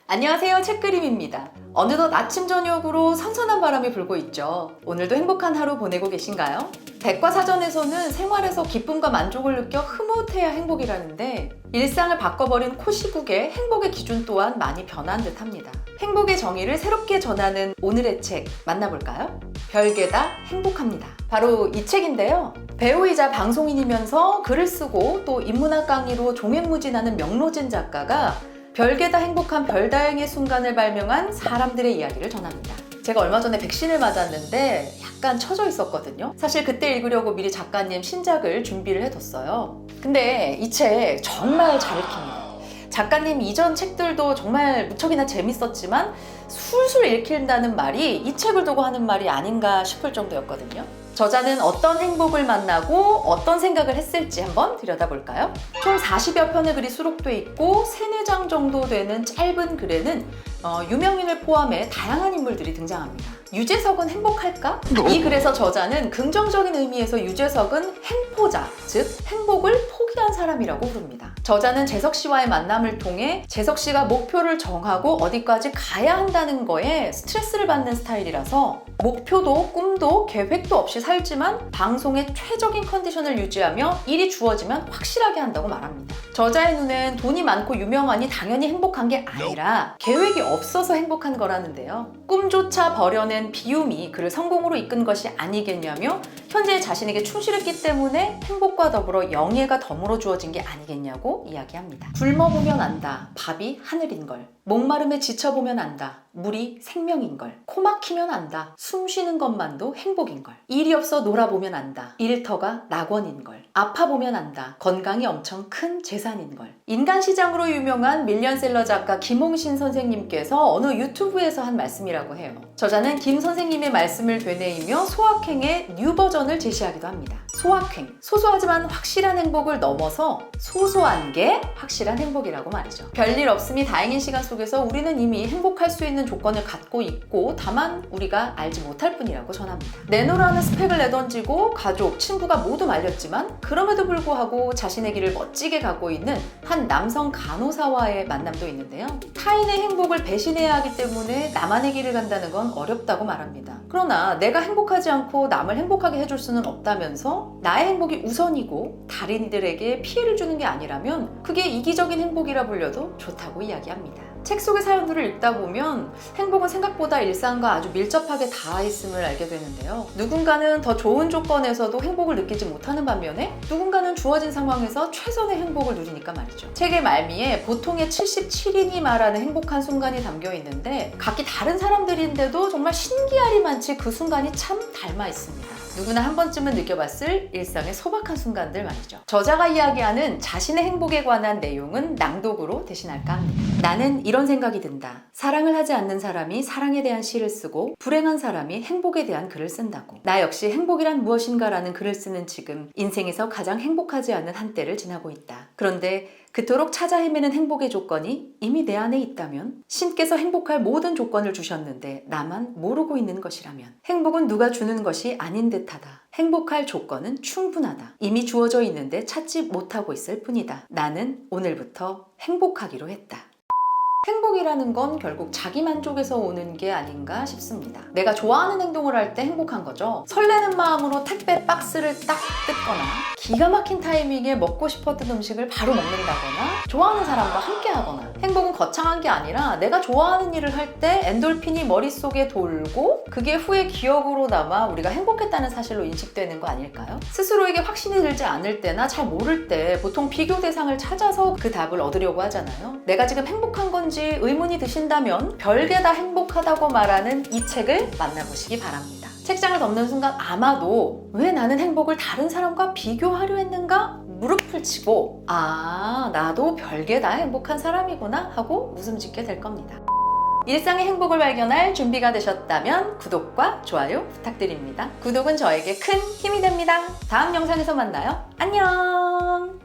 안녕하세요, 책그림입니다. 어느덧 아침 저녁으로 선선한 바람이 불고 있죠. 오늘도 행복한 하루 보내고 계신가요? 백과사전에서는 생활에서 기쁨과 만족을 느껴 흐뭇해야 행복이라는데 일상을 바꿔버린 코시국의 행복의 기준 또한 많이 변한 듯합니다. 행복의 정의를 새롭게 전하는 오늘의 책 만나볼까요? 별게다 행복합니다. 바로 이 책인데요. 배우이자 방송인이면서 글을 쓰고 또 인문학 강의로 종횡무진하는 명로진 작가가 별게다 행복한 별다행의 순간을 발명한 사람들의 이야기를 전합니다. 제가 얼마 전에 백신을 맞았는데 약간 처져 있었거든요. 사실 그때 읽으려고 미리 작가님 신작을 준비를 해뒀어요. 근데 이 책 정말 잘 읽힙니다. 작가님 이전 책들도 정말 무척이나 재밌었지만 술술 읽힌다는 말이 이 책을 두고 하는 말이 아닌가 싶을 정도였거든요. 저자는 어떤 행복을 만나고 어떤 생각을 했을지 한번 들여다볼까요? 총 40여 편의 글이 수록돼 있고 3-4장 정도 되는 짧은 글에는 유명인을 포함해 다양한 인물들이 등장합니다. 유재석은 행복할까? 이 글에서 저자는 긍정적인 의미에서 유재석은 행포자, 즉 행복을 포기한 사람이라고 부릅니다. 저자는 재석 씨와의 만남을 통해 재석 씨가 목표를 정하고 어디까지 가야 한다는 거에 스트레스를 받는 스타일이라서 목표도 꿈도 계획도 없이 살지만 방송의 최적인 컨디션을 유지하며 일이 주어지면 확실하게 한다고 말합니다. 저자의 눈엔 돈이 많고 유명하니 당연히 행복한 게 아니라 계획이 없어서 행복한 거라는데요. 꿈조차 버려낸 비움이 그를 성공으로 이끈 것이 아니겠냐며 현재 자신에게 충실했기 때문에 행복과 더불어 영예가 덤으로 주어진 게 아니겠냐고 이야기합니다. 굶어보면 안다. 밥이 하늘인 걸. 목마름에 지쳐보면 안다. 물이 생명인 걸. 코 막히면 안다. 숨 쉬는 것만도 행복인 걸. 일이 없어 놀아보면 안다. 일터가 낙원인 걸. 아파보면 안다. 건강이 엄청 큰 재산인 걸. 인간시장으로 유명한 밀리언셀러 작가 김홍신 선생님께서 어느 유튜브에서 한 말씀이라고 해요. 저자는 김 선생님의 말씀을 되뇌이며 소확행의 뉴 버전을 제시하기도 합니다. 소확행, 소소하지만 확실한 행복을 넘어서 소소한 게 확실한 행복이라고 말이죠. 별일 없음이 다행인 시간 속에서 우리는 이미 행복할 수 있는 조건을 갖고 있고 다만 우리가 알지 못할 뿐이라고 전합니다. 내놓으라는 스펙을 내던지고 가족, 친구가 모두 말렸지만 그럼에도 불구하고 자신의 길을 멋지게 가고 있는 한 남성 간호사와의 만남도 있는데요. 타인의 행복을 배신해야 하기 때문에 나만의 길을 간다는 건 어렵다고 말합니다. 그러나 내가 행복하지 않고 남을 행복하게 해줄 수는 없다면서 나의 행복이 우선이고 다른 이들에게 피해를 주는 게 아니라면 그게 이기적인 행복이라 불려도 좋다고 이야기합니다. 책 속의 사연들을 읽다 보면 행복은 생각보다 일상과 아주 밀접하게 닿아 있음을 알게 되는데요. 누군가는 더 좋은 조건에서도 행복을 느끼지 못하는 반면에 누군가는 주어진 상황에서 최선의 행복을 누리니까 말이죠. 책의 말미에 보통의 77인이 말하는 행복한 순간이 담겨 있는데 각기 다른 사람들인데도 정말 신기하리만치 그 순간이 참 닮아 있습니다. 누구나 한 번쯤은 느껴봤을 일상의 소박한 순간들 말이죠. 저자가 이야기하는 자신의 행복에 관한 내용은 낭독으로 대신할까 합니다. 나는 이런 생각이 든다. 사랑을 하지 않는 사람이 사랑에 대한 시를 쓰고 불행한 사람이 행복에 대한 글을 쓴다고. 나 역시 행복이란 무엇인가라는 글을 쓰는 지금 인생에서 가장 행복하지 않은 한때를 지나고 있다. 그런데 그토록 찾아 헤매는 행복의 조건이 이미 내 안에 있다면 신께서 행복할 모든 조건을 주셨는데 나만 모르고 있는 것이라면 행복은 누가 주는 것이 아닌 듯하다. 행복할 조건은 충분하다. 이미 주어져 있는데 찾지 못하고 있을 뿐이다. 나는 오늘부터 행복하기로 했다. 행복이라는 건 결국 자기 만족에서 오는 게 아닌가 싶습니다. 내가 좋아하는 행동을 할 때 행복한 거죠. 설레는 마음으로 택배 박스를 딱 뜯거나 기가 막힌 타이밍에 먹고 싶었던 음식을 바로 먹는다거나 좋아하는 사람과 함께 하거나 행복은 거창한 게 아니라 내가 좋아하는 일을 할 때 엔돌핀이 머릿속에 돌고 그게 후에 기억으로 남아 우리가 행복했다는 사실로 인식되는 거 아닐까요? 스스로에게 확신이 들지 않을 때나 잘 모를 때 보통 비교 대상을 찾아서 그 답을 얻으려고 하잖아요. 내가 지금 행복한 건지 의문이 드신다면 별게 다 행복하다고 말하는 이 책을 만나보시기 바랍니다. 책장을 덮는 순간 아마도 왜 나는 행복을 다른 사람과 비교하려 했는가? 무릎을 치고 나도 별게 다 행복한 사람이구나 하고 웃음 짓게 될 겁니다. 일상의 행복을 발견할 준비가 되셨다면 구독과 좋아요 부탁드립니다. 구독은 저에게 큰 힘이 됩니다. 다음 영상에서 만나요. 안녕!